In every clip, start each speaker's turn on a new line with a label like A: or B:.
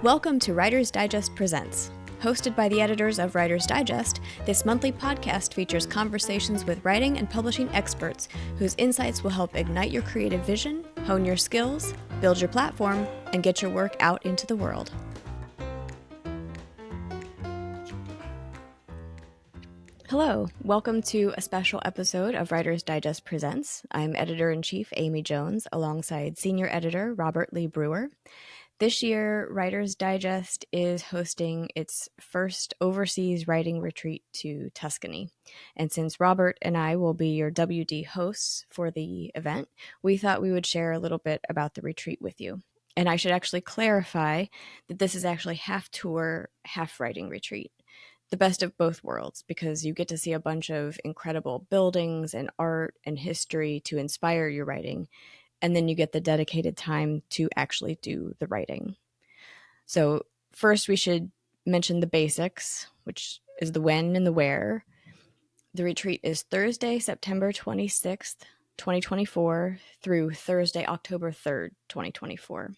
A: Welcome to Writer's Digest Presents. Hosted by the editors of Writer's Digest, this monthly podcast features conversations with writing and publishing experts whose insights will help ignite your creative vision, hone your skills, build your platform, and get your work out into the world. Hello, welcome to a special episode of Writer's Digest Presents. I'm Editor-in-Chief Amy Jones alongside Senior Editor Robert Lee Brewer. This year, Writer's Digest is hosting its first overseas writing retreat to Tuscany. And since Robert and I will be your WD hosts for the event, we thought we would share a little bit about the retreat with you. And I should actually clarify that this is actually half tour, half writing retreat. The best of both worlds, because you get to see a bunch of incredible buildings and art and history to inspire your writing. And then you get the dedicated time to actually do the writing. So first we should mention the basics, which is the when and the where. The retreat is Thursday, September 26th, 2024 through Thursday, October 3rd, 2024.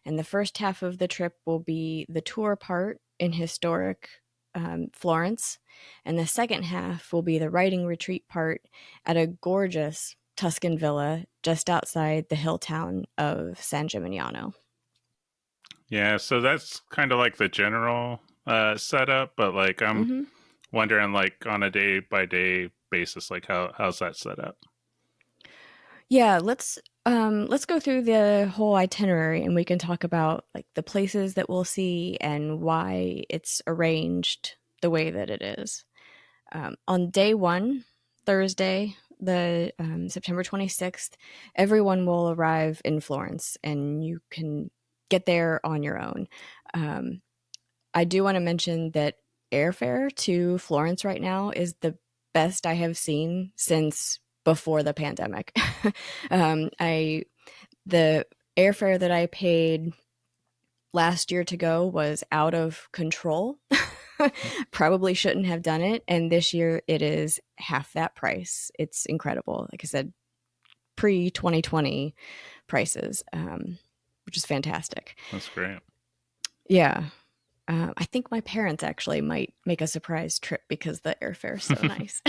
A: And the first half of the trip will be the tour part in historic Florence. And the second half will be the writing retreat part at a gorgeous Tuscan villa just outside the hill town of San Gimignano.
B: Yeah, so that's kind of like the general setup, but like I'm wondering, like on a day by day basis, like how's that set up?
A: Yeah, let's go through the whole itinerary, and we can talk about like the places that we'll see and why it's arranged the way that it is. On day one, Thursday, the September 26th, everyone will arrive in Florence, and you can get there on your own. I do want to mention that airfare to Florence right now is the best I have seen since before the pandemic. The airfare that I paid last year to go was out of control. Probably shouldn't have done it. And this year it is half that price. It's incredible. Like I said, pre-2020 prices, which is fantastic.
B: That's great.
A: Yeah. I think my parents actually might make a surprise trip because the airfare is so nice.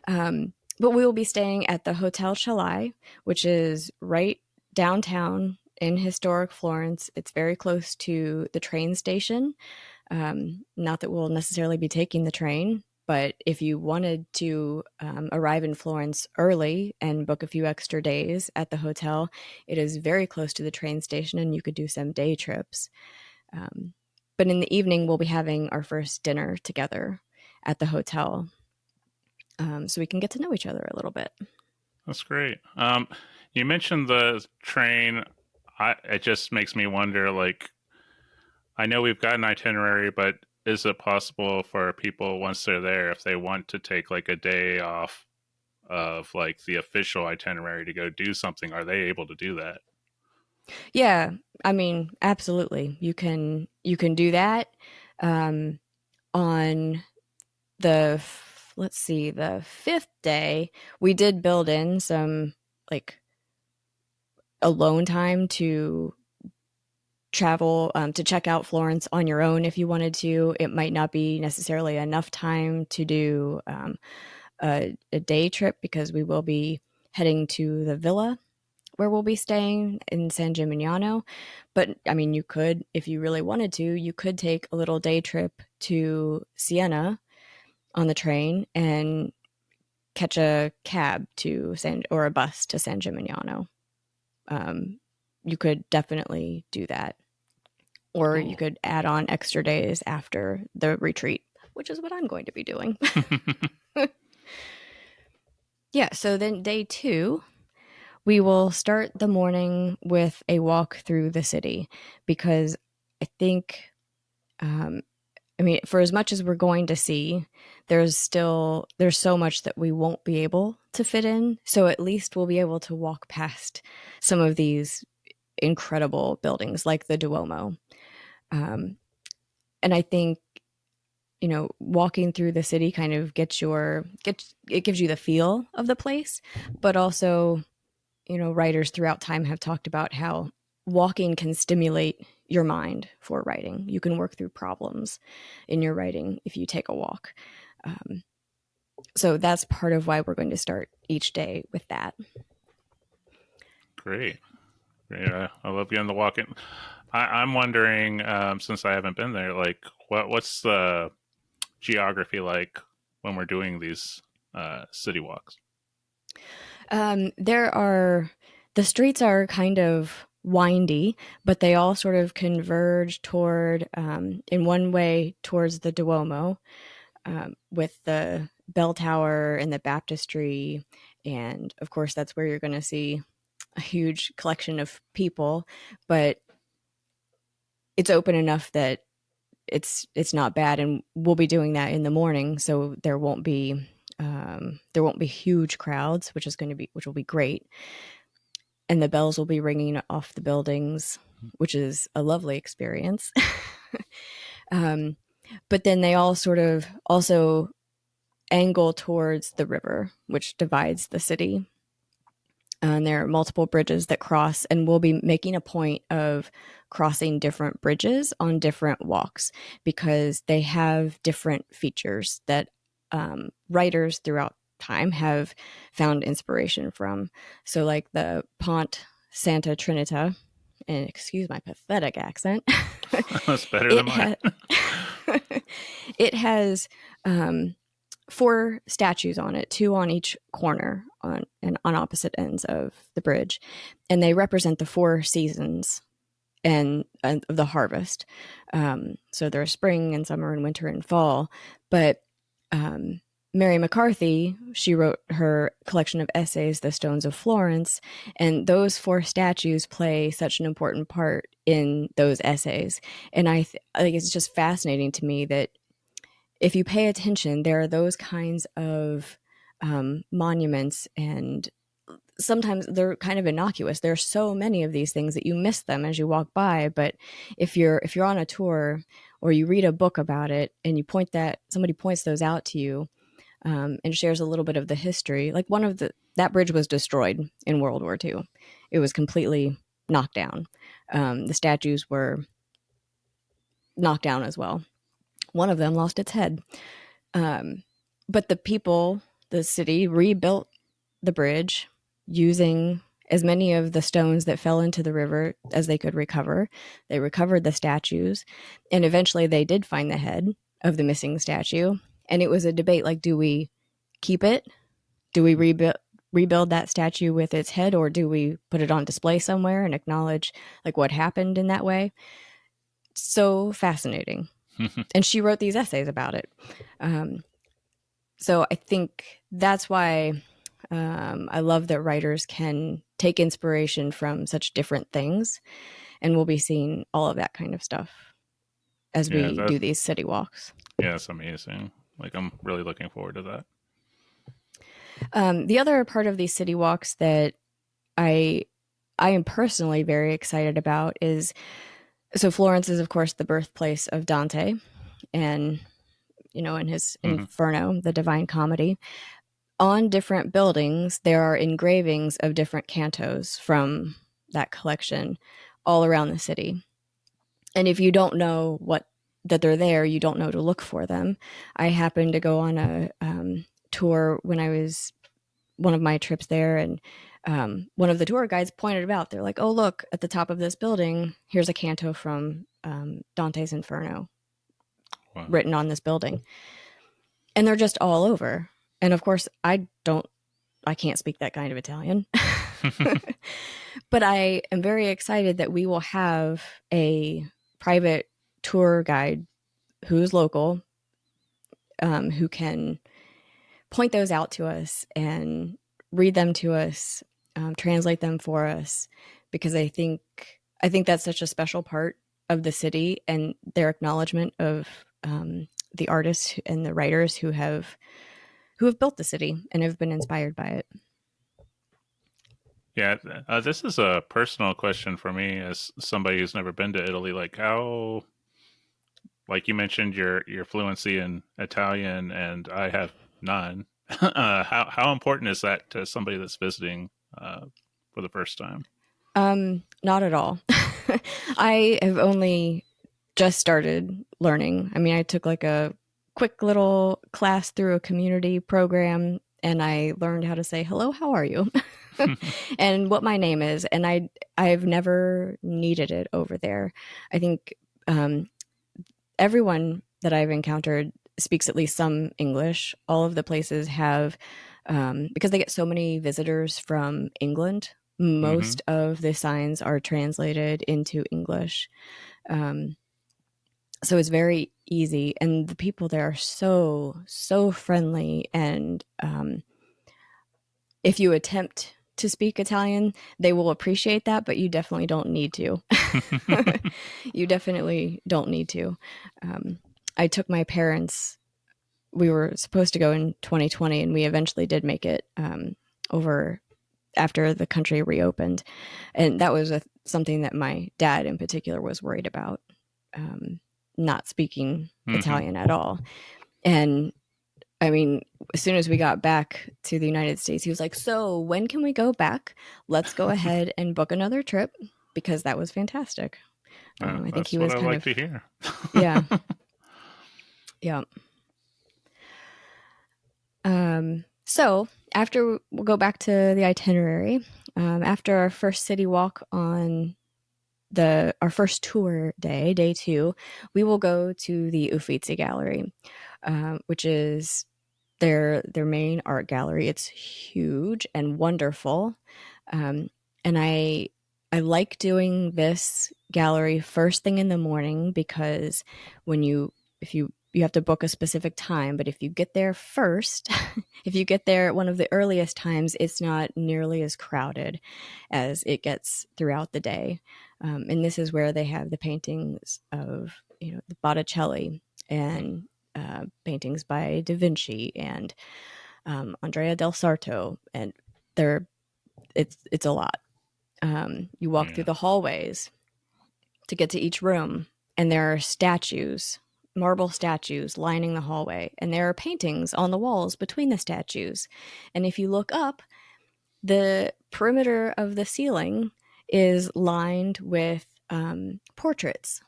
A: But we will be staying at the Hotel Chalet, which is right downtown in historic Florence. It's very close to the train station. Not that we'll necessarily be taking the train, but if you wanted to arrive in Florence early and book a few extra days at the hotel, it is very close to the train station and you could do some day trips. But in the evening, we'll be having our first dinner together at the hotel. So we can get to know each other a little bit.
B: That's great. You mentioned the train. It just makes me wonder, like, I know we've got an itinerary, but is it possible for people once they're there, if they want to take like a day off of like the official itinerary to go do something, are they able to do that?
A: Yeah, I mean, absolutely. You can do that. On the the fifth day, we did build in some like alone time to travel to check out Florence on your own if you wanted to. It might not be necessarily enough time to do a day trip because we will be heading to the villa where we'll be staying in San Gimignano. But I mean, you could, if you really wanted to, you could take a little day trip to Siena on the train and catch a cab or a bus to San Gimignano. You could definitely do that. Or you could add on extra days after the retreat, which is what I'm going to be doing. Yeah, so then day 2, we will start the morning with a walk through the city because I think, for as much as we're going to see, there's so much that we won't be able to fit in. So at least we'll be able to walk past some of these incredible buildings like the Duomo. And I think, walking through the city kind of it gives you the feel of the place, but also, writers throughout time have talked about how walking can stimulate your mind for writing. You can work through problems in your writing if you take a walk. So that's part of why we're going to start each day with that.
B: Great. Yeah, I love getting the walking. I'm wondering, since I haven't been there, like what's the geography like when we're doing these city walks?
A: There are the streets are kind of windy, but they all sort of converge toward, in one way, towards the Duomo, with the bell tower and the baptistry, and of course that's where you're going to see a huge collection of people. But it's open enough that it's not bad, and we'll be doing that in the morning, so there won't be huge crowds, which will be great, and the bells will be ringing off the buildings, which is a lovely experience. um, but then they all sort of also angle towards the river, which divides the city. And there are multiple bridges that cross, and we'll be making a point of crossing different bridges on different walks because they have different features that writers throughout time have found inspiration from. So, like the Pont Santa Trinita, and excuse my pathetic accent,
B: That's better than
A: it
B: mine.
A: has it has four statues on it, two on each corner on opposite ends of the bridge, and they represent the four seasons and of the harvest. So there's spring and summer and winter and fall. But um, Mary McCarthy, she wrote her collection of essays, The Stones of Florence, and those four statues play such an important part in those essays. And I think it's just fascinating to me that if you pay attention, there are those kinds of monuments, and sometimes they're kind of innocuous. There are so many of these things that you miss them as you walk by. But if you're on a tour or you read a book about it and somebody points those out to you, and shares a little bit of the history, like that bridge was destroyed in World War II. It was completely knocked down. The statues were knocked down as well. One of them lost its head. Um, but the city rebuilt the bridge using as many of the stones that fell into the river as they could recover. They recovered the statues, and eventually they did find the head of the missing statue. And it was a debate, like, do we keep it? Do we rebuild that statue with its head, or do we put it on display somewhere and acknowledge like what happened in that way? So fascinating. And she wrote these essays about it. So I think that's why I love that writers can take inspiration from such different things, and we'll be seeing all of that kind of stuff as
B: Yeah,
A: we do these city walks.
B: that's amazing. Like I'm really looking forward to that.
A: The other part of these city walks that I I am personally very excited about is, so Florence is of course the birthplace of Dante, and in his
B: Mm-hmm.
A: Inferno, the Divine Comedy. On different buildings, there are engravings of different cantos from that collection all around the city. And if you don't know that they're there, you don't know to look for them. I happened to go on a tour when I was one of my trips there, and one of the tour guides pointed it out. They're like, "Oh, look at the top of this building. Here's a canto from Dante's Inferno
B: Wow.
A: written on this building," and they're just all over. And of course, I can't speak that kind of Italian. But I am very excited that we will have a private tour guide who's local, who can point those out to us and read them to us, translate them for us, because I think that's such a special part of the city and their acknowledgement of the artists and the writers who have built the city and have been inspired by it.
B: Yeah, this is a personal question for me as somebody who's never been to Italy. Like how, like you mentioned your fluency in Italian, and I have none. How important is that to somebody that's visiting for the first time?
A: Not at all. I have only just started learning. I mean, I took like a quick little class through a community program and I learned how to say hello, how are you? And what my name is, and I've never needed it over there. I think um, everyone that I've encountered speaks at least some English. All of the places have, because they get so many visitors from England,
B: Hmm.
A: most of the signs are translated into English. Um, so it's very easy, and the people there are so friendly. And if you attempt to speak Italian, they will appreciate that, but you definitely don't need to. You definitely don't need to. Um, I took my parents. We were supposed to go in 2020, and we eventually did make it over after the country reopened, and that was something that my dad in particular was worried about, um, not speaking
B: Hmm.
A: Italian at all. And I mean, as soon as we got back to the United States, he was like, "So when can we go back? Let's go ahead and book another trip," because that was fantastic. I think he
B: That's what
A: was
B: I
A: kind
B: like
A: of,
B: to hear.
A: yeah, yeah. So after we'll go back to the itinerary. After our first city walk on the our first tour day, day two, we will go to the Uffizi Gallery, which is their main art gallery. It's huge and wonderful, um, and I like doing this gallery first thing in the morning because when you if you have to book a specific time, but if you get there first, if you get there at one of the earliest times, it's not nearly as crowded as it gets throughout the day. And this is where they have the paintings of the Botticelli and paintings by Da Vinci and Andrea del Sarto, and they're it's a lot. You walk through
B: Yeah.
A: the hallways to get to each room, and there are statues, marble statues lining the hallway, and there are paintings on the walls between the statues. And if you look up, the perimeter of the ceiling is lined with portraits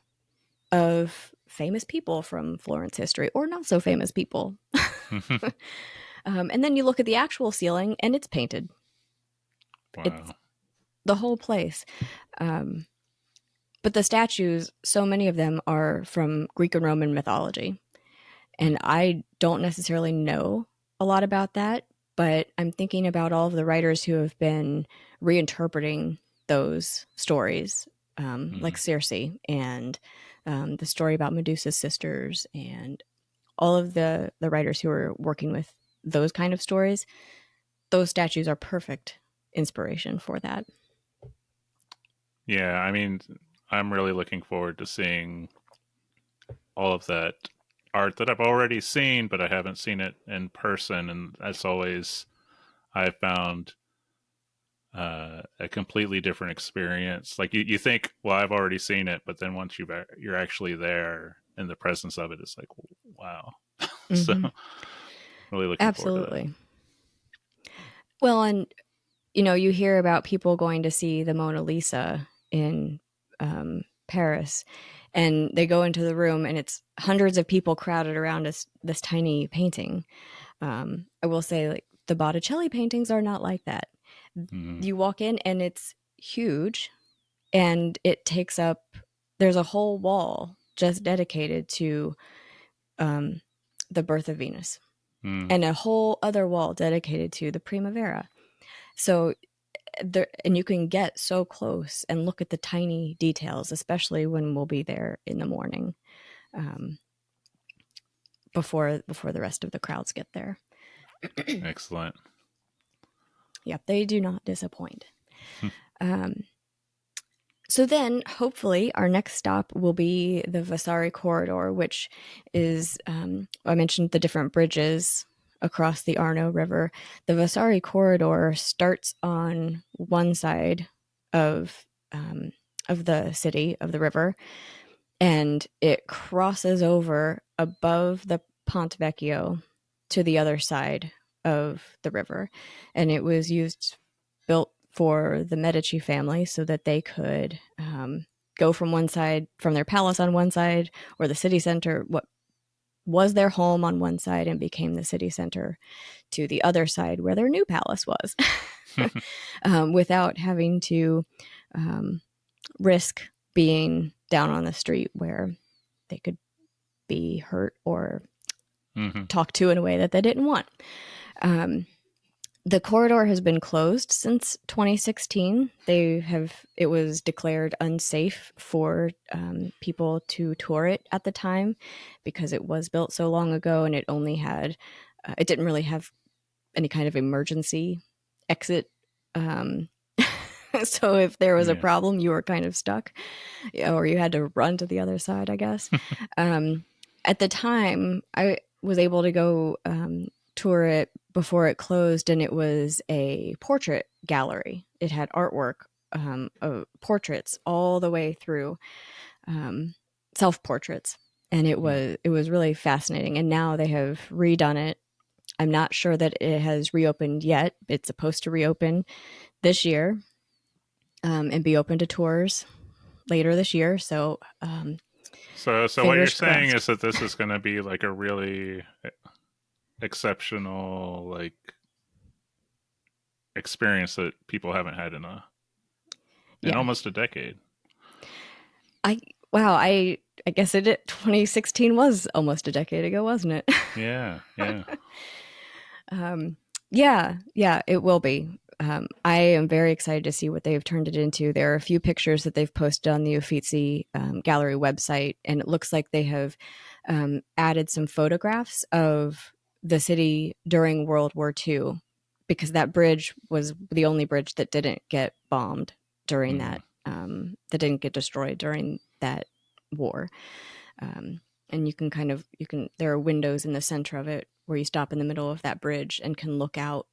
A: of famous people from Florence history or not so famous people. And then you look at the actual ceiling and it's painted. It's
B: Wow.
A: the whole place. Um, but the statues, so many of them are from Greek and Roman mythology. And I don't necessarily know a lot about that, but I'm thinking about all of the writers who have been reinterpreting those stories,
B: Hmm.
A: like Circe and the story about Medusa's sisters, and all of the writers who are working with those kind of stories. Those statues are perfect inspiration for that.
B: Yeah, I mean, I'm really looking forward to seeing all of that art that I've already seen, but I haven't seen it in person. And that's always, I found a completely different experience. Like you think, well, I've already seen it, but then once you're actually there in the presence of it, it's like, wow. So
A: Mm-hmm.
B: really looking forward to that.
A: Absolutely. Well, and you hear about people going to see the Mona Lisa in Paris, and they go into the room, and it's hundreds of people crowded around this tiny painting. I will say, like the Botticelli paintings are not like that.
B: Mm-hmm.
A: You walk in, and it's huge, and it takes up. There's a whole wall just dedicated to um, the birth of Venus,
B: Mm.
A: and a whole other wall dedicated to the Primavera. So there, and you can get so close and look at the tiny details, especially when we'll be there in the morning, um, before the rest of the crowds get there.
B: Excellent.
A: Yep, they do not disappoint. Um, so then, hopefully, our next stop will be the Vasari corridor, which is I mentioned the different bridges across the Arno River. The Vasari corridor starts on one side of um, of the city of the river, and it crosses over above the Ponte Vecchio to the other side of the river. And it was built for the Medici family so that they could go from one side, from their palace on one side, or the city center, what was their home on one side and became the city center, to the other side where their new palace was, without having to um, risk being down on the street where they could be hurt or
B: Hmm.
A: talked to in a way that they didn't want. Um, the corridor has been closed since 2016. It was declared unsafe for people to tour it at the time because it was built so long ago, and it didn't really have any kind of emergency exit. Um, so if there was a
B: Yeah.
A: problem, you were kind of stuck, or you had to run to the other side, I guess. Um, at the time, I was able to go tour it before it closed, and it was a portrait gallery. It had artwork of portraits all the way through, um, self portraits, and
B: Mm.
A: it was really fascinating. And now they have redone it. I'm not sure that it has reopened yet. It's supposed to reopen this year, and be open to tours later this year. So
B: So what you're
A: fingers
B: saying
A: crossed.
B: is that this is going to be like a really exceptional like experience that people haven't had in
A: Yeah.
B: almost a decade.
A: I wow, I guess 2016 was almost a decade ago, wasn't it?
B: Yeah, yeah.
A: um, yeah, it will be. I am very excited to see what they've turned it into. There are a few pictures that they've posted on the Uffizi gallery website, and it looks like they have added some photographs of the city during World War II, because that bridge was the only bridge that didn't get bombed during
B: Mm.
A: that didn't get destroyed during that war. And you can there are windows in the center of it where you stop in the middle of that bridge and can look out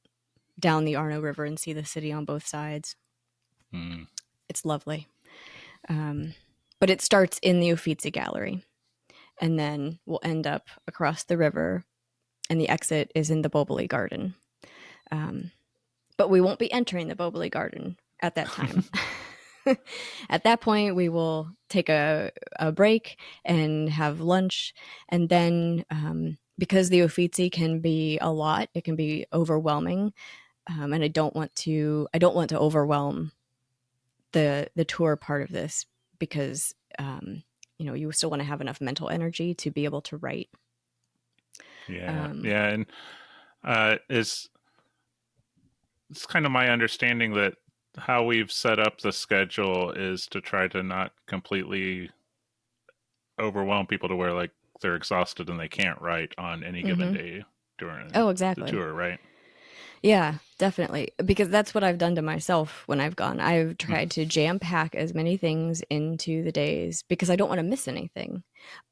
A: down the Arno River and see the city on both sides.
B: Mm.
A: It's lovely. Um, but it starts in the Uffizi Gallery, and then we'll end up across the river, and the exit is in the Boboli Garden. Um, but we won't be entering the Boboli Garden at that time. At that point, we will take a break and have lunch. And then, because the Uffizi can be a lot, it can be overwhelming. And I don't want to overwhelm the tour part of this, because, you still want to have enough mental energy to be able to write.
B: Yeah,
A: Um,
B: yeah, and it's kind of my understanding that how we've set up the schedule is to try to not completely overwhelm people to where like they're exhausted and they can't write on any given
A: mhm.
B: day during
A: Oh,
B: the
A: exactly.
B: tour, right?
A: Yeah, definitely. Because that's what I've done to myself when I've gone. I've
B: Mm.
A: tried to jam pack as many things into the days because I don't want to miss anything.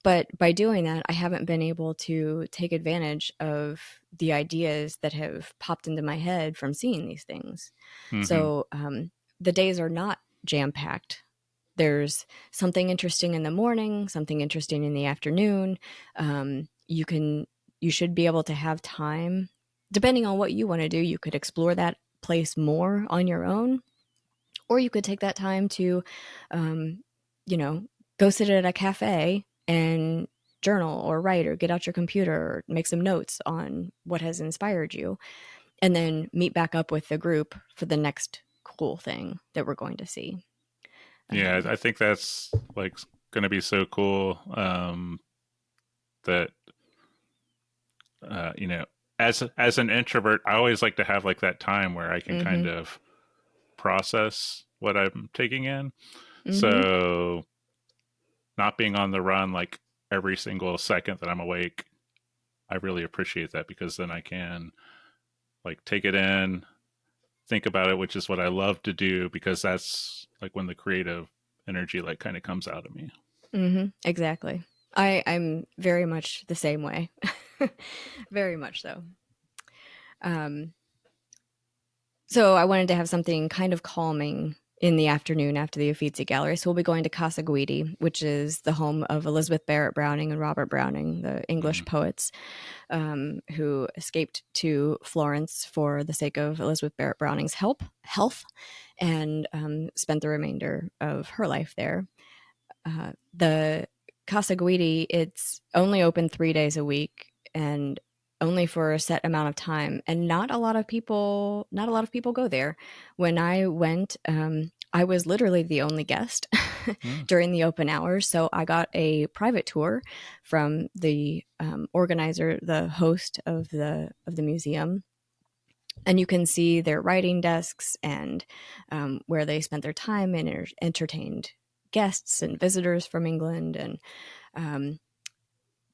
A: But by doing that, I haven't been able to take advantage of the ideas that have popped into my head from seeing these things.
B: Mm-hmm.
A: So the days are not jam packed. There's something interesting in the morning, something interesting in the afternoon. You should be able to have time, depending on what you want to do. You could explore that place more on your own, or you could take that time to, um, you know, go sit at a cafe and journal or write or get out your computer or make some notes on what has inspired you, and then meet back up with the group for the next cool thing that we're going to see.
B: Yeah,
A: Um,
B: I think that's like going to be so cool. That you know, as an introvert, I always like to have like that time where I can kind
A: mhm.
B: of process what I'm taking in.
A: Mhm.
B: So not being on the run like every single second that I'm awake, I really appreciate that because then I can like take it in, think about it, which is what I love to do because that's like when the creative energy like kind of comes out of me.
A: Mhm. Exactly. I'm very much the same way. Very much so. Um, so I wanted to have something kind of calming in the afternoon after the Uffizi Gallery. So we'll be going to Casa Guidi, which is the home of Elizabeth Barrett Browning and Robert Browning, the English
B: Mm.
A: poets, who escaped to Florence for the sake of Elizabeth Barrett Browning's health, and spent the remainder of her life there. The Casa Guidi, it's only open 3 days a week and only for a set amount of time. And not a lot of people go there. When I went, I was literally the only guest
B: Mm.
A: during the open hours. So I got a private tour from the organizer, the host of the museum, and you can see their writing desks and where they spent their time and entertained guests and visitors from England. And um,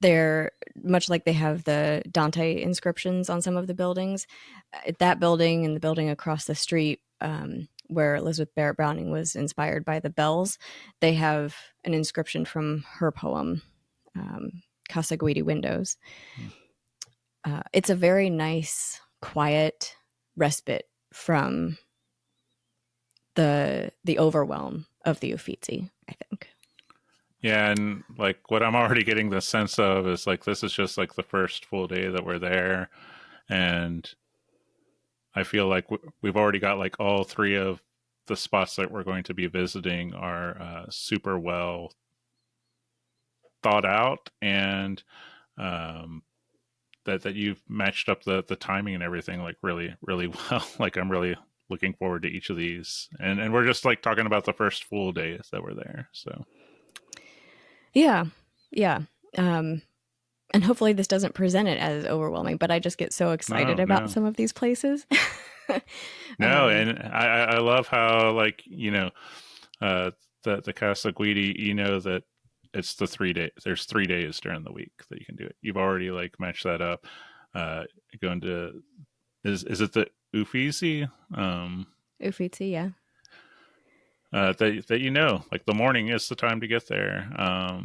A: they're much like they have the Dante inscriptions on some of the buildings. That building and the building across the street, where Elizabeth Barrett Browning was inspired by the bells, they have an inscription from her poem, Casa Guidi Windows.
B: Mm.
A: It's a very nice, quiet respite from the overwhelm of the Uffizi, I think.
B: Yeah, and like what I'm already getting the sense of is like this is just like the first full day that we're there, and I feel like we've already got like all three of the spots that we're going to be visiting are super well thought out, and um, that you've matched up the timing and everything like really well. Like I'm really looking forward to each of these, and we're just like talking about the first full days that we're there. So
A: Yeah, yeah. Um, and hopefully this doesn't present it as overwhelming, but I just get so excited
B: no,
A: about
B: no,
A: some of these places.
B: no,
A: um,
B: and I love how like uh the Casa Guidi, that it's the 3 days. There's 3 days during the week that you can do it. You've already like matched that up. Uh, going to is it the Uffizi?
A: Uffizi, yeah.
B: That like the morning is the time to get there. I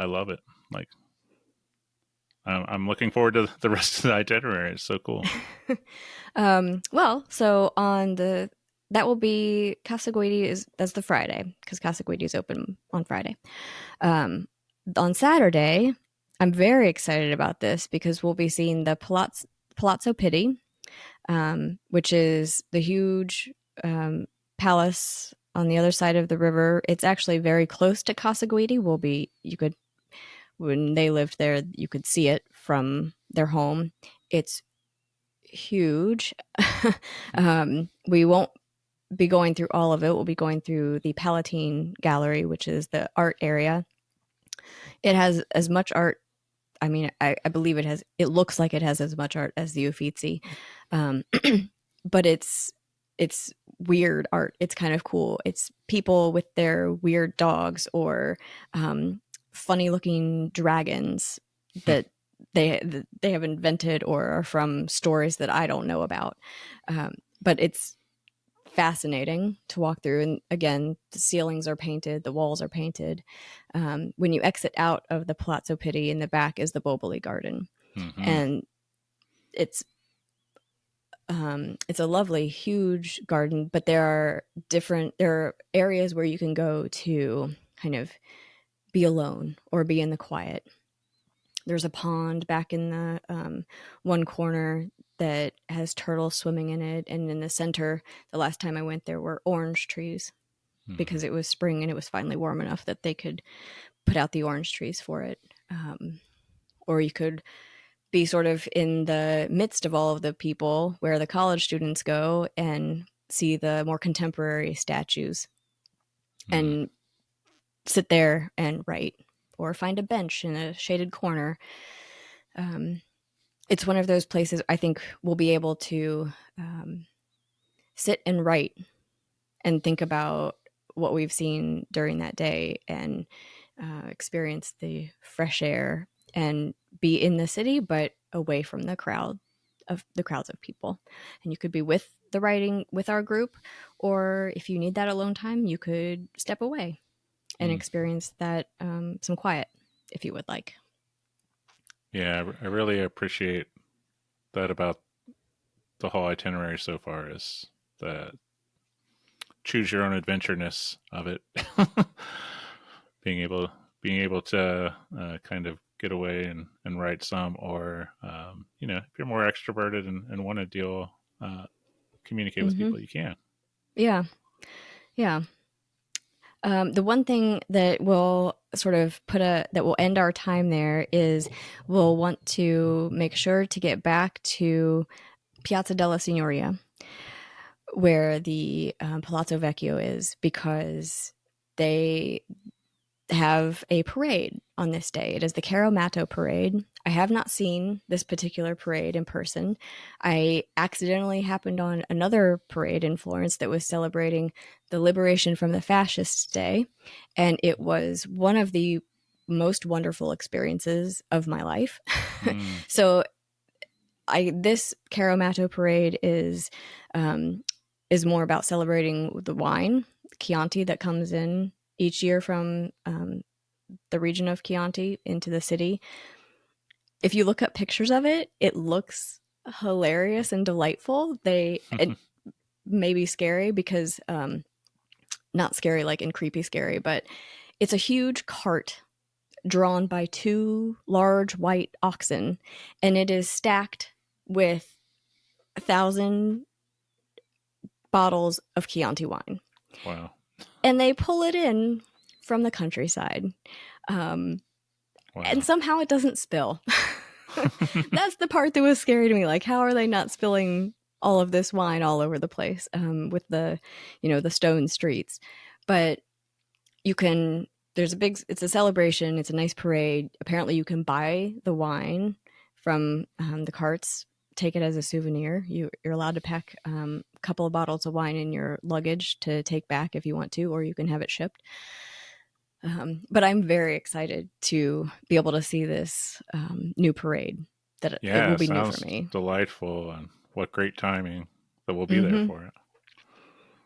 B: love it. Like I'm looking forward to the rest of the itinerary. It's so cool.
A: Well, so on the that will be Casa Guidi is that's the Friday because Casa Guidi is open on Friday. Um, on Saturday, I'm very excited about this because we'll be seeing the Palazzo Pitti, which is the huge palace on the other side of the river. It's actually very close to Casa Guidi. You could when they lived there, you could see it from their home. It's huge. We won't be going through all of it. We'll be going through the Palatine Gallery, which is the art area. It has as much art. I mean, I believe it has. It looks like it has as much art as the Uffizi, um, but it's weird art. It's kind of cool. It's people with their weird dogs or funny looking dragons that they have invented or are from stories that I don't know about. But it's fascinating to walk through. And again, the ceilings are painted, the walls are painted. When you exit out of the Palazzo Pitti, in the back is the Boboli Garden,
B: Mm-hmm.
A: and it's it's a lovely, huge garden. But there are areas where you can go to kind of be alone or be in the quiet. There's a pond back in the one corner that has turtles swimming in it, and in the center, the last time I went, there were orange trees
B: Mm-hmm.
A: because it was spring and it was finally warm enough that they could put out the orange trees for it. Or you could be sort of in the midst of all of the people where the college students go and see the more contemporary statues
B: Mm.
A: and sit there and write or find a bench in a shaded corner. Um, it's one of those places I think we'll be able to sit and write and think about what we've seen during that day and experience the fresh air and be in the city, but away from the crowds of people. And you could be with the writing with our group, or if you need that alone time, you could step away and
B: Mm.
A: experience that some quiet, if you would like.
B: Yeah, I really appreciate that about the whole itinerary so far is the choose your own adventureness of it. being able being able to kind of get away and write some, or if you're more extroverted and want to communicate with
A: Mm-hmm.
B: people, you can.
A: Yeah, yeah. The one thing that will sort of that will end our time there is we'll want to make sure to get back to Piazza della Signoria, where the Palazzo Vecchio is, because they have a parade on this day. It is the Caromatto parade. I have not seen this particular parade in person. I accidentally happened on another parade in Florence that was celebrating the liberation from the fascists day, and it was one of the most wonderful experiences of my life.
B: Mm.
A: So I this Caromatto parade is more about celebrating the wine, Chianti, that comes in each year from the region of Chianti into the city. If you look up pictures of it, it looks hilarious and delightful. It may be scary because not scary like in creepy scary, but it's a huge cart drawn by two large white oxen, and it is stacked with 1,000 bottles of Chianti wine,
B: Wow.
A: and they pull it in from the countryside. Um, and
B: Wow.
A: somehow it doesn't spill. That's the part that was scary to me. Like, how are they not spilling all of this wine all over the place with the stone streets? But you can. There's a big. It's a celebration. It's a nice parade. Apparently, you can buy the wine from the carts. Take it as a souvenir. You're allowed to pack a couple of bottles of wine in your luggage to take back if you want to, or you can have it shipped. But I'm very excited to be able to see this new parade. That it
B: Yeah,
A: will be new for
B: sounds
A: me.
B: delightful, and what great timing that we'll be there
A: hmm
B: for it.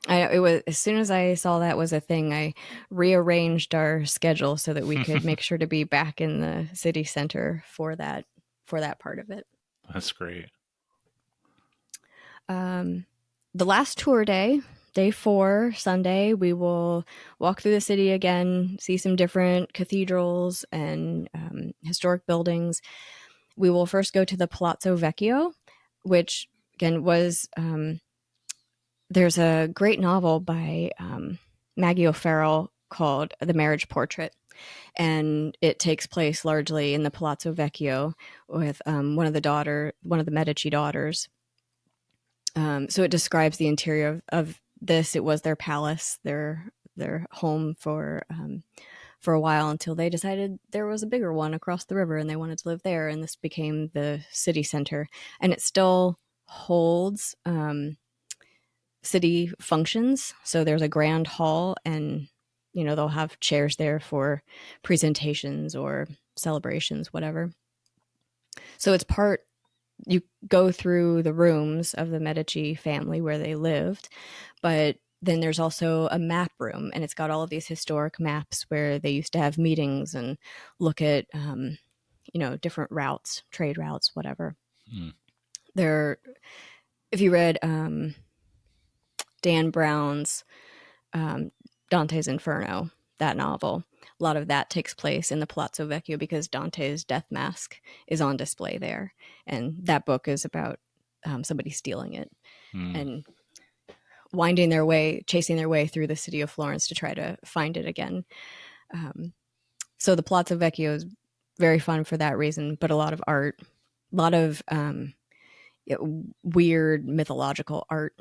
A: It was as soon as I saw that was a thing, I rearranged our schedule so that we could make sure to be back in the city center for that part of it.
B: That's great.
A: Um, the last tour day, day 4, Sunday, we will walk through the city again, see some different cathedrals and historic buildings. We will first go to the Palazzo Vecchio, which again was there's a great novel by Maggie O'Farrell called The Marriage Portrait, and it takes place largely in the Palazzo Vecchio with one of the Medici daughters. So it describes the interior of this. It was their palace, their home for a while until they decided there was a bigger one across the river and they wanted to live there, and this became the city center. And it still holds city functions. So there's a grand hall, and they'll have chairs there for presentations or celebrations, whatever. So it's part you go through the rooms of the Medici family where they lived, but then there's also a map room, and it's got all of these historic maps where they used to have meetings and look at different routes, trade routes, whatever.
B: Mm.
A: There, if you read Dan Brown's Dante's Inferno, that novel, a lot of that takes place in the Palazzo Vecchio because Dante's death mask is on display there, and that book is about somebody stealing it
B: Mm.
A: and chasing their way through the city of Florence to try to find it again. So the Palazzo Vecchio is very fun for that reason, but a lot of art, a lot of weird mythological art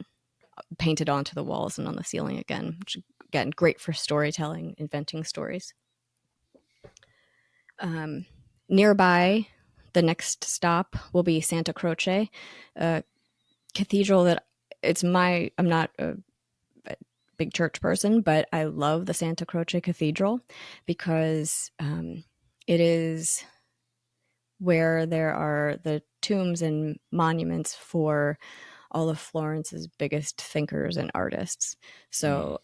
A: painted onto the walls and on the ceiling again, which again, great for storytelling, inventing stories. Nearby, the next stop will be Santa Croce, a cathedral that I'm not a big church person, but I love the Santa Croce Cathedral because it is where there are the tombs and monuments for all of Florence's biggest thinkers and artists.
B: Mm.
A: So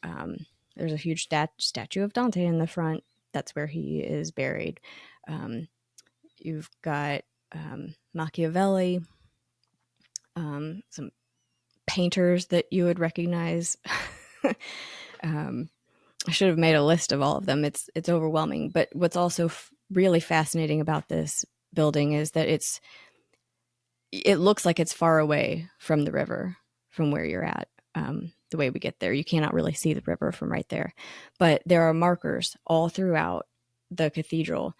A: there's a huge statue of Dante in the front. That's where he is buried. You've got Machiavelli, some painters that you would recognize. I should have made a list of all of them. It's overwhelming. But what's also really fascinating about this building is that it looks like it's far away from the river, from where you're at. the way we get there. You cannot really see the river from right there, but there are markers all throughout the cathedral.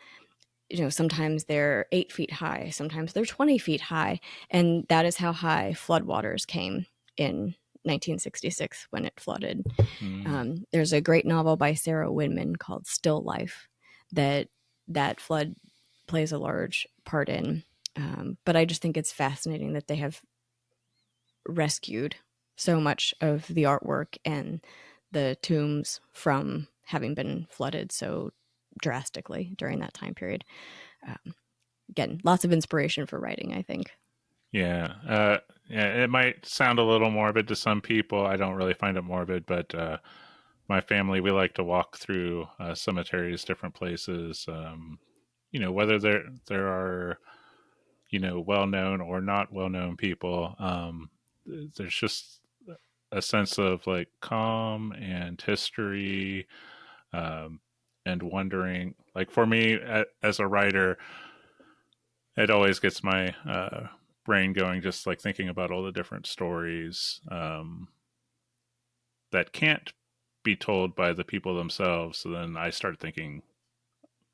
A: Sometimes they're 8 feet high, sometimes they're 20 feet high, and that is how high floodwaters came in 1966 when it flooded.
B: Mm.
A: There's a great novel by Sarah Winman called Still Life that flood plays a large part in. But I just think it's fascinating that they have rescued so much of the artwork and the tombs from having been flooded so drastically during that time period. Again, lots of inspiration for writing, I think.
B: Yeah. Yeah, it might sound a little morbid to some people. I don't really find it morbid, but my family, we like to walk through cemeteries, different places. Whether there are well known or not well known people. There's just a sense of like calm and history, um, and wondering. Like for me, as a writer, it always gets my brain going, just like thinking about all the different stories that can't be told by the people themselves. So then I start thinking,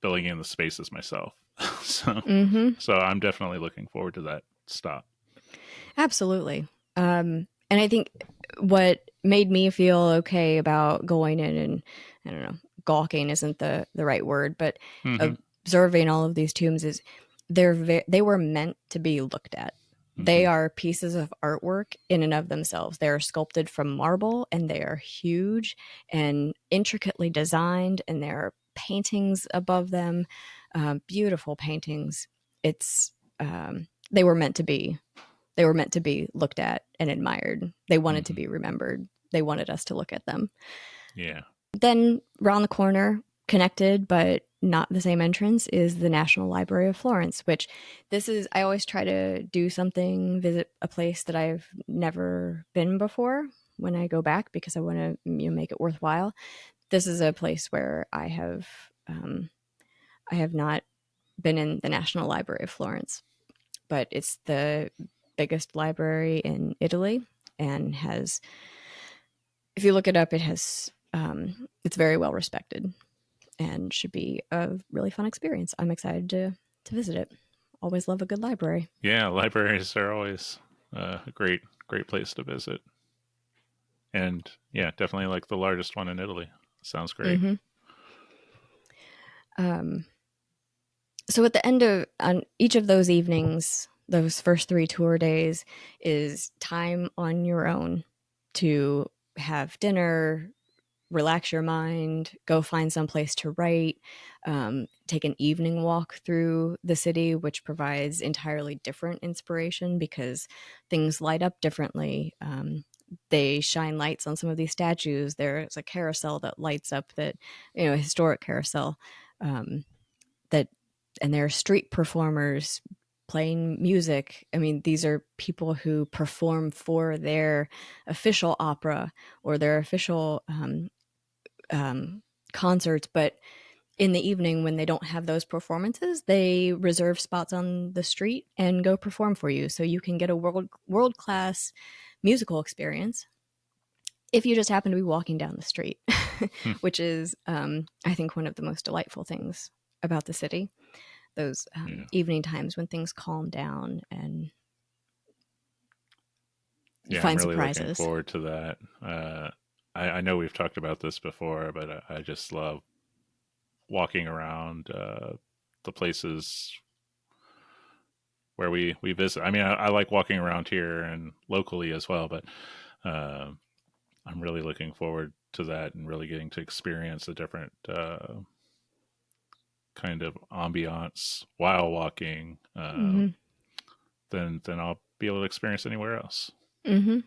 B: filling in the spaces myself. so
A: Mm-hmm.
B: so I'm definitely looking forward to that stop.
A: Absolutely. And I think what made me feel okay about going in and, I don't know, gawking isn't the right word, but
B: Mm-hmm.
A: observing all of these tombs is they were meant to be looked at.
B: Mm-hmm.
A: They are pieces of artwork in and of themselves. They are sculpted from marble and they are huge and intricately designed, and there are paintings above them, beautiful paintings. It's they were meant to be they were meant to be looked at and admired. They wanted to
B: Mm-hmm.
A: be remembered. They wanted us to look at them.
B: Yeah.
A: Then around the corner, connected but not the same entrance, is the National Library of Florence, which I always try to do something, visit a place that I've never been before when I go back, because I want to make it worthwhile. This is a place where I have not been in the National Library of Florence, but it's the biggest library in Italy and has, if you look it up, it's very well respected and should be a really fun experience. I'm excited to visit it. Always love a good library.
B: Yeah, libraries are always a great place to visit. And yeah, definitely like the largest one in Italy. Sounds great.
A: Mm-hmm. Um, so at the end of on each of those evenings, those first 3 tour days, is time on your own to have dinner, relax your mind, go find some place to write, take an evening walk through the city, which provides entirely different inspiration because things light up differently. They shine lights on some of these statues. There's a carousel that lights up, a historic carousel, that, and there are street performers playing music. I mean, these are people who perform for their official opera or their official concerts, but in the evening when they don't have those performances, they reserve spots on the street and go perform for you, so you can get a world class musical experience if you just happen to be walking down the street, which is, I think, one of the most delightful things about the city. Those
B: Yeah.
A: evening times when things calm down and you
B: Yeah, I'm
A: find
B: really looking
A: surprises.
B: forward to that. I know we've talked about this before, but I just love walking around the places where we visit. I mean, I like walking around here and locally as well, but uh, I'm really looking forward to that and really getting to experience a different kind of ambiance while walking
A: Mm-hmm.
B: than I'll be able to experience anywhere else.
A: Mm-hmm.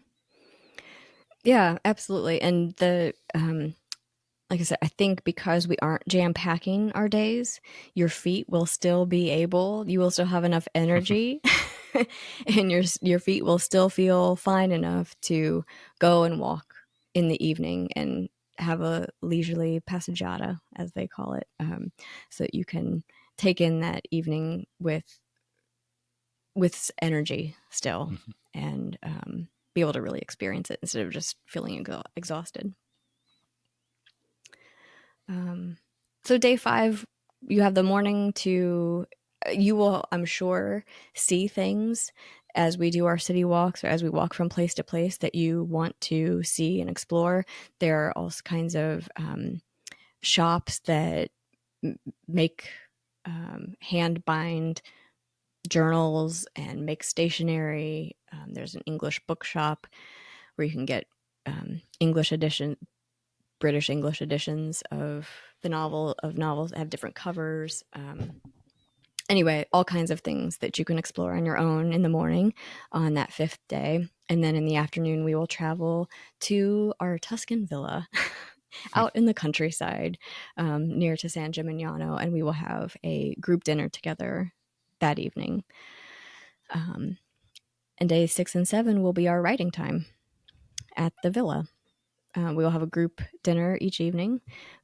A: Yeah, absolutely. And like I said, I think because we aren't jam packing our days, your feet will still be able, you will still have enough energy and your feet will still feel fine enough to go and walk in the evening and have a leisurely passeggiata, as they call it, so that you can take in that evening with energy still. And be able to really experience it instead of just feeling exhausted. So day 5, you have the morning to, you will, I'm sure, see things as we do our city walks or as we walk from place to place that you want to see and explore. There are all kinds of shops that make hand bind journals and make stationery. There's an English bookshop where you can get English edition, British English editions of novels that have different covers. Anyway, all kinds of things that you can explore on your own in the morning on that 5th day. And then in the afternoon, we will travel to our Tuscan villa out in the countryside near to San Gimignano, and we will have a group dinner together that evening. And days 6 and 7 will be our writing time at the villa. We will have a group dinner each evening,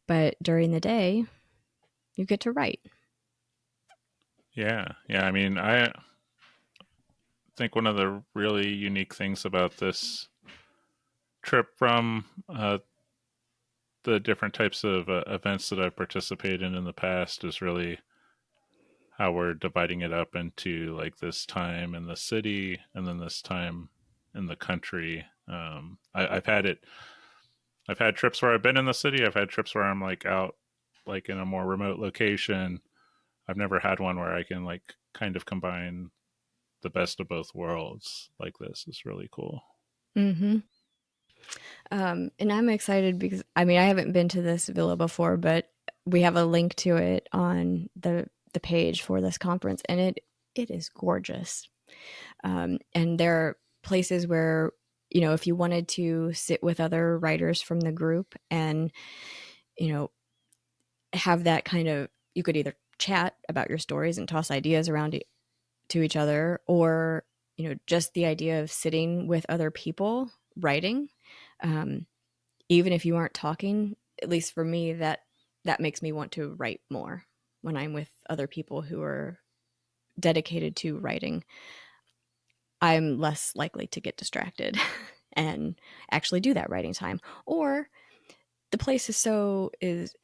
A: but during the day, you get to write.
B: Yeah, yeah. I mean, I think one of the really unique things about this trip from the different types of events that I've participated in the past is really how we're dividing it up into like this time in the city and then this time in the country. I've had it. I've had trips where I've been in the city. I've had trips where I'm like out, like in a more remote location. I've never had one where I can like kind of combine the best of both worlds like this. It's really cool.
A: Mm-hmm. And I'm excited because I haven't been to this villa before, but we have a link to it on the page for this conference, and it is gorgeous. And there are places where, if you wanted to sit with other writers from the group and, have that kind of, you could either chat about your stories and toss ideas around to each other, or, just the idea of sitting with other people writing. Even if you aren't talking, at least for me, that makes me want to write more when I'm with other people who are dedicated to writing. I'm less likely to get distracted and actually do that writing time. Or the place is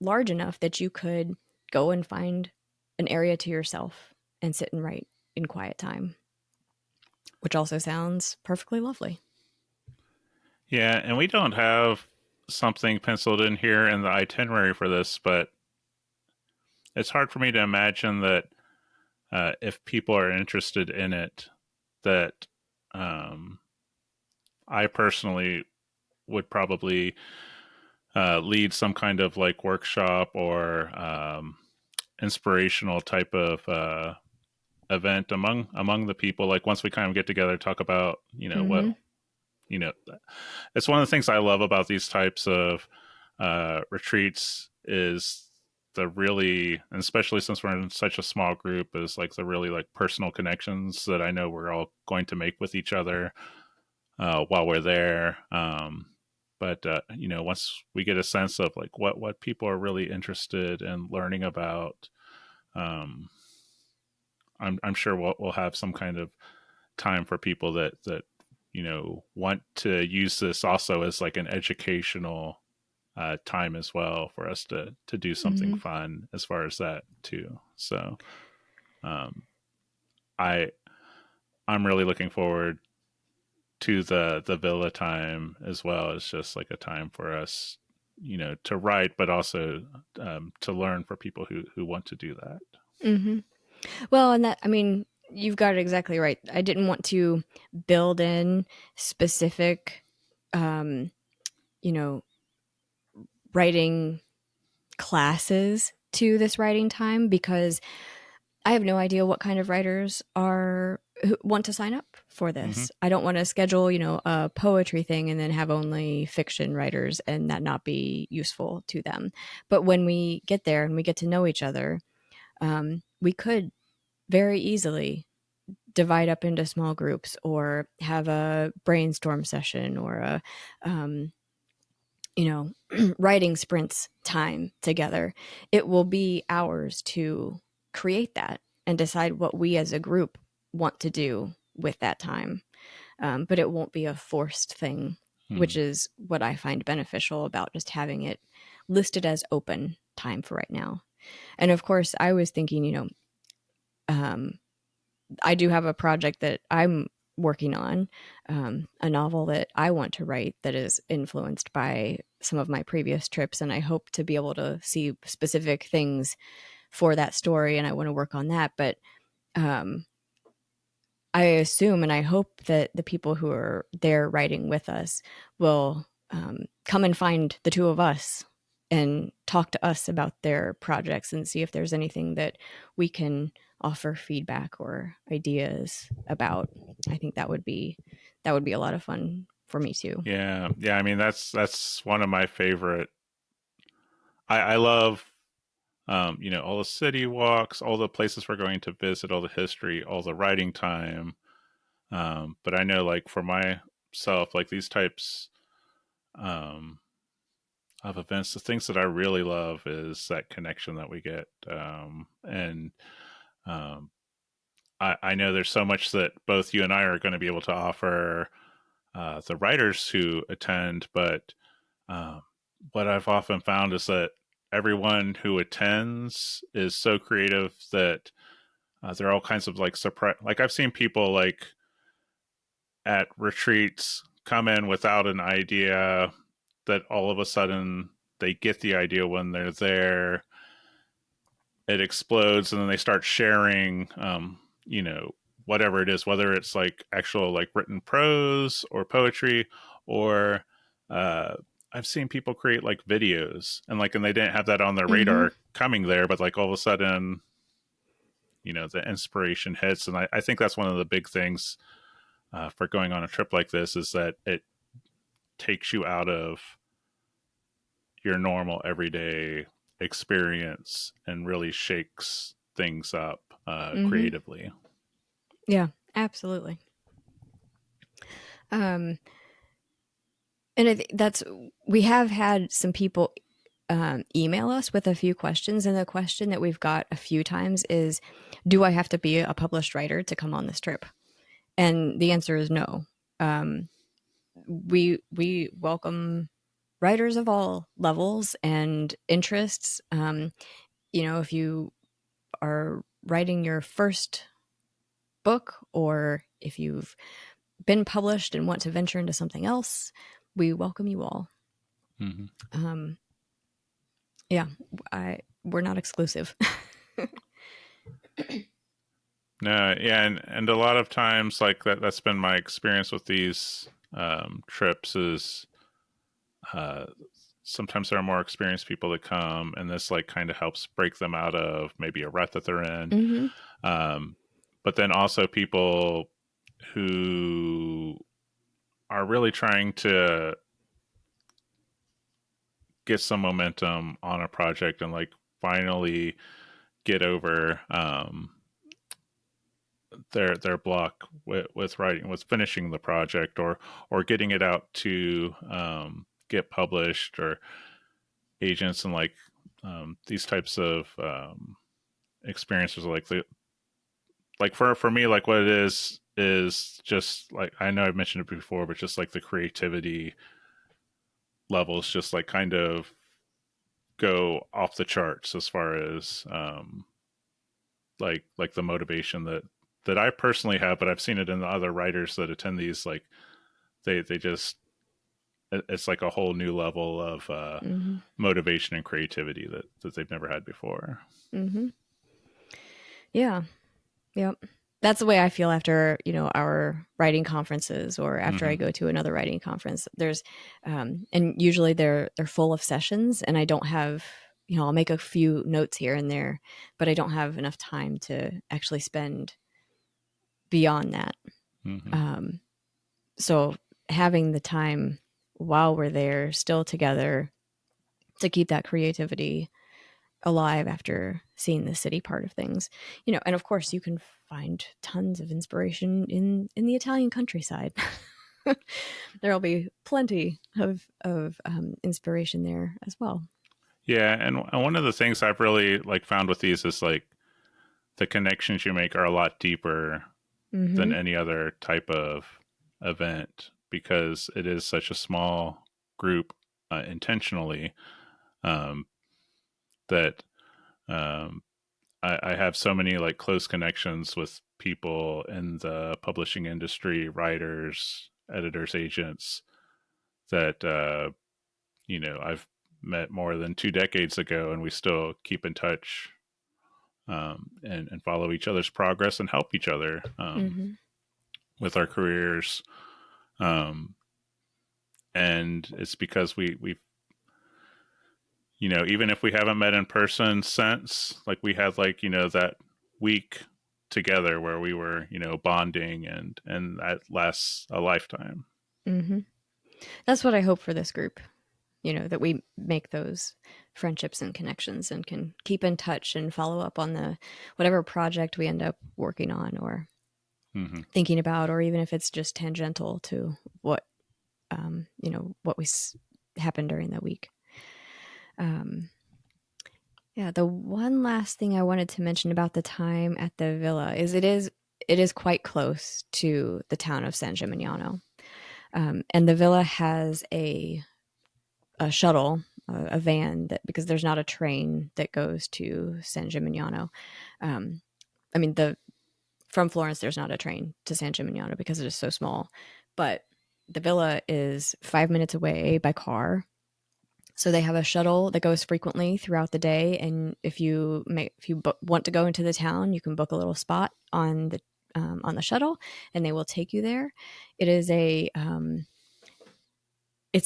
A: large enough that you could go and find an area to yourself and sit and write in quiet time, which also sounds perfectly lovely.
B: Yeah, and we don't have something penciled in here in the itinerary for this, but it's hard for me to imagine that if people are interested in it, that um, I personally would probably lead some kind of like workshop or inspirational type of event among the people. Like once we kind of get together, talk about what
A: Mm-hmm.
B: you know. It's one of the things I love about these types of retreats is the really, and especially since we're in such a small group, is like the really like personal connections that I know we're all going to make with each other while we're there. But once we get a sense of like what people are really interested in learning about, um, I'm sure we'll have some kind of time for people that want to use this also as like an educational time as well for us to do something
A: Mm-hmm.
B: fun as far as that too. So um, I I'm really looking forward to the villa time as well as just like a time for us, to write, but also to learn for people who want to do that.
A: Mm-hmm. Well, and you've got it exactly right. I didn't want to build in specific, um, you know, writing classes to this writing time because I have no idea what kind of writers are who want to sign up for
B: Mm-hmm.
A: this. I don't want to schedule, a poetry thing and then have only fiction writers and that not be useful to them. But when we get there and we get to know each other, we could very easily divide up into small groups or have a brainstorm session or a writing sprints time together. It will be ours to create that and decide what we as a group want to do with that time. but it won't be a forced thing, which
B: Hmm.
A: is what I find beneficial about just having it listed as open time for right now. And of course, I was thinking, um, I do have a project that I'm working on, a novel that I want to write that is influenced by some of my previous trips. And I hope to be able to see specific things for that story. And I want to work on that. But um, I assume and I hope that the people who are there writing with us will come and find the two of us and talk to us about their projects and see if there's anything that we can offer feedback or ideas about. I think that would be a lot of fun for me too.
B: Yeah, yeah. I mean, that's one of my favorite. I love, all the city walks, all the places we're going to visit, all the history, all the writing time. But I know, like for myself, like these types um, of events, the things that I really love is that connection that we get, and um, I know there's so much that both you and I are going to be able to offer the writers who attend, but um, what I've often found is that everyone who attends is so creative that there are all kinds of like surprise. Like I've seen people like at retreats come in without an idea that all of a sudden they get the idea when they're there. It explodes and then they start sharing, whatever it is, whether it's like actual like written prose or poetry or uh, I've seen people create like videos and they didn't have that on their
A: Mm-hmm.
B: radar coming there, but like all of a sudden, the inspiration hits. And I think that's one of the big things for going on a trip like this is that it takes you out of your normal everyday experience and really shakes things up
A: Mm-hmm.
B: creatively.
A: Yeah, absolutely. Um, and that's we have had some people email us with a few questions. And the question that we've got a few times is, do I have to be a published writer to come on this trip? And the answer is no. Um, we welcome writers of all levels and interests. If you are writing your first book or if you've been published and want to venture into something else, we welcome you all.
B: Mm-hmm.
A: Um, yeah, we're not exclusive.
B: No, yeah, and a lot of times like that's been my experience with these trips is uh, sometimes there are more experienced people that come, and this like kind of helps break them out of maybe a rut that they're in.
A: Mm-hmm.
B: Um, but then also people who are really trying to get some momentum on a project and like finally get over their block with writing, with finishing the project or getting it out to get published or agents and these types of experiences like for me like what it is just like I know I've mentioned it before, but just like the creativity levels just like kind of go off the charts as far as like the motivation that I personally have, but I've seen it in the other writers that attend these. Like they just it's like a whole new level of
A: Mm-hmm.
B: motivation and creativity that they've never had before.
A: Mm-hmm. Yeah. Yep. That's the way I feel after, our writing conferences or after I
B: Mm-hmm.
A: go to another writing conference. And usually they're full of sessions and I don't have, I'll make a few notes here and there, but I don't have enough time to actually spend beyond that.
B: Mm-hmm.
A: Um, so having the time while we're there still together to keep that creativity alive after seeing the city part of things, and of course you can find tons of inspiration in the Italian countryside. There'll be plenty of inspiration there as well.
B: Yeah, and one of the things I've really like found with these is like the connections you make are a lot deeper than
A: Mm-hmm.
B: any other type of event because it is such a small group intentionally, um, that um, I have so many like close connections with people in the publishing industry, writers, editors, agents that I've met more than 2 decades ago, and we still keep in touch, and follow each other's progress and help each other
A: Mm-hmm.
B: with our careers. Um, and it's because we even if we haven't met in person since, like we had like that week together where we were bonding, and that lasts a lifetime.
A: Mm-hmm. That's what I hope for this group, that we make those friendships and connections and can keep in touch and follow up on the whatever project we end up working on or
B: Mm-hmm.
A: thinking about, or even if it's just tangential to what what happened during the week. Yeah, the one last thing I wanted to mention about the time at the villa is it is quite close to the town of San Gimignano, and the villa has a shuttle, a van that, because there's not a train that goes to San Gimignano. Um, I mean, from Florence, there's not a train to San Gimignano because it is so small, but the villa is 5 minutes away by car. So they have a shuttle that goes frequently throughout the day, and if you want to go into the town, you can book a little spot on the shuttle, and they will take you there. It is it's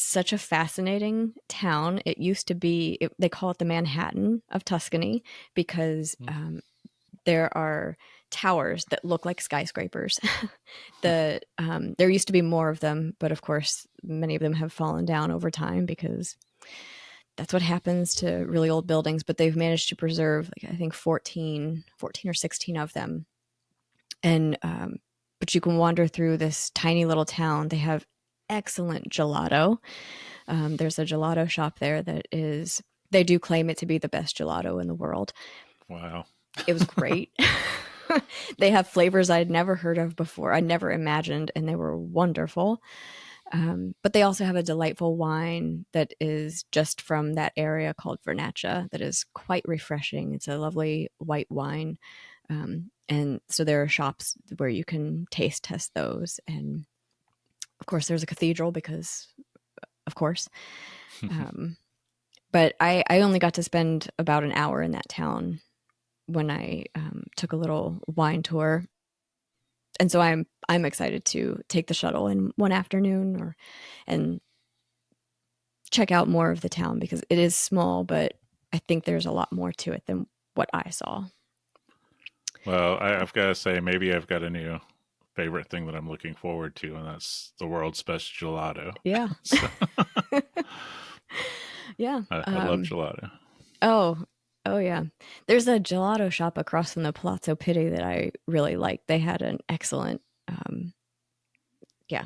A: such a fascinating town. It used to be, they call it the Manhattan of Tuscany because there are towers that look like skyscrapers. There used to be more of them, but of course, many of them have fallen down over time because that's what happens to really old buildings. But they've managed to preserve, like, I think 14 or 16 of them. And but you can wander through this tiny little town. They have excellent gelato. There's a gelato shop there they do claim it to be the best gelato in the world.
B: Wow.
A: It was great. They have flavors I'd never heard of before. I never imagined, and they were wonderful. But they also have a delightful wine that is just from that area called Vernaccia that is quite refreshing. It's a lovely white wine. And so there are shops where you can taste test those. And of course, there's a cathedral because, of course. But I only got to spend about an hour in that town when I took a little wine tour. And so I'm excited to take the shuttle in one afternoon and check out more of the town because it is small, but I think there's a lot more to it than what I saw.
B: Well, I've got to say, maybe I've got a new favorite thing that I'm looking forward to, and that's the world's best gelato.
A: Yeah.
B: So,
A: Yeah.
B: I love gelato.
A: Oh, oh yeah. There's a gelato shop across from the Palazzo Pitti that I really liked. They had an excellent, yeah.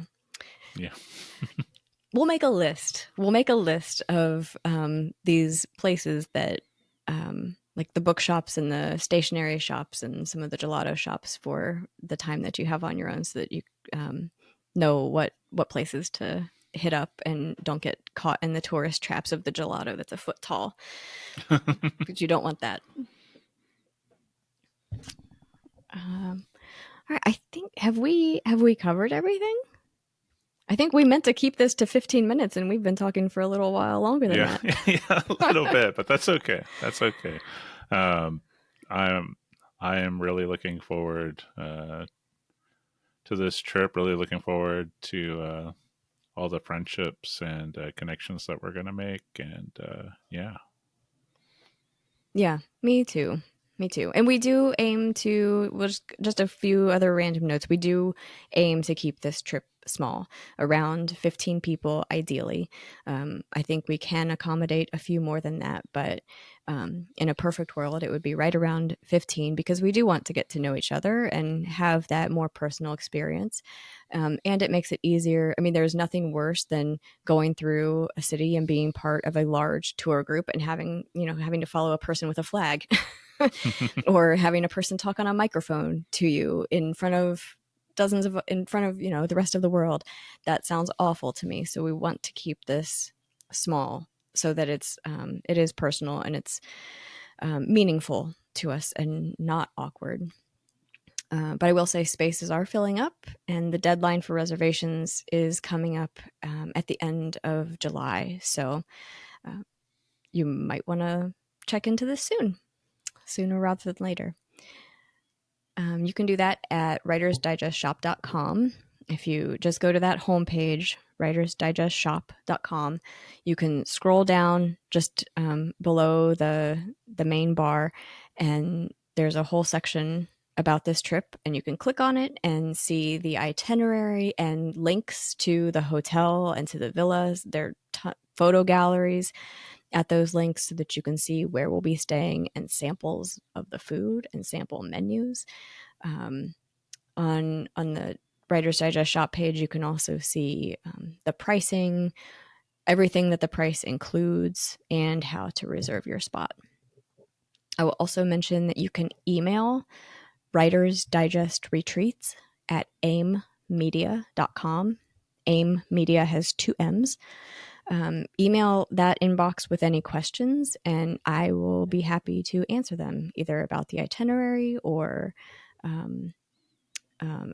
B: Yeah.
A: We'll make a list. We'll make a list of these places that, like the bookshops and the stationery shops and some of the gelato shops for the time that you have on your own, so that you know what places to hit up and don't get caught in the tourist traps of the gelato that's a foot tall, because you don't want that. All right, I think have we covered everything? I think we meant to keep this to 15 minutes, and we've been talking for a little while longer than
B: Yeah,
A: that.
B: yeah, a little bit, but that's okay. That's okay. Um, I am really looking forward to this trip. Really looking forward to all the friendships and connections that we're gonna make, and yeah.
A: Yeah, me too. Me too. And we do aim to, well, just a few other random notes. We do aim to keep this trip small, around 15 people, ideally. I think we can accommodate a few more than that, but in a perfect world, it would be right around 15 because we do want to get to know each other and have that more personal experience. And it makes it easier. I mean, there's nothing worse than going through a city and being part of a large tour group and having to follow a person with a flag or having a person talk on a microphone to you in front of dozens of in front of the rest of the world. That sounds awful to me. So we want to keep this small so that it is personal and it's meaningful to us and not awkward. But I will say spaces are filling up, and the deadline for reservations is coming up at the end of July. So uh, you might want to check into this sooner rather than later. You can do that at writersdigestshop.com. If you just go to that homepage, writersdigestshop.com, you can scroll down just below the main bar, and there's a whole section about this trip, and you can click on it and see the itinerary and links to the hotel and to the villas. There are photo galleries at those links so that you can see where we'll be staying and samples of the food and sample menus. On the Writer's Digest shop page, you can also see the pricing, everything that the price includes, and how to reserve your spot. I will also mention that you can email Writer's Digest Retreats at aimmedia.com. AIM Media has 2 M's. Email that inbox with any questions, and I will be happy to answer them, either about the itinerary or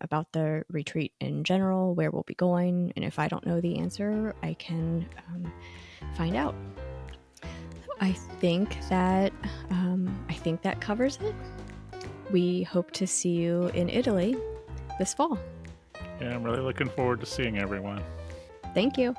A: about the retreat in general, where we'll be going. And if I don't know the answer, I can find out. I think that covers it. We hope to see you in Italy this fall.
B: Yeah, I'm really looking forward to seeing everyone.
A: Thank you.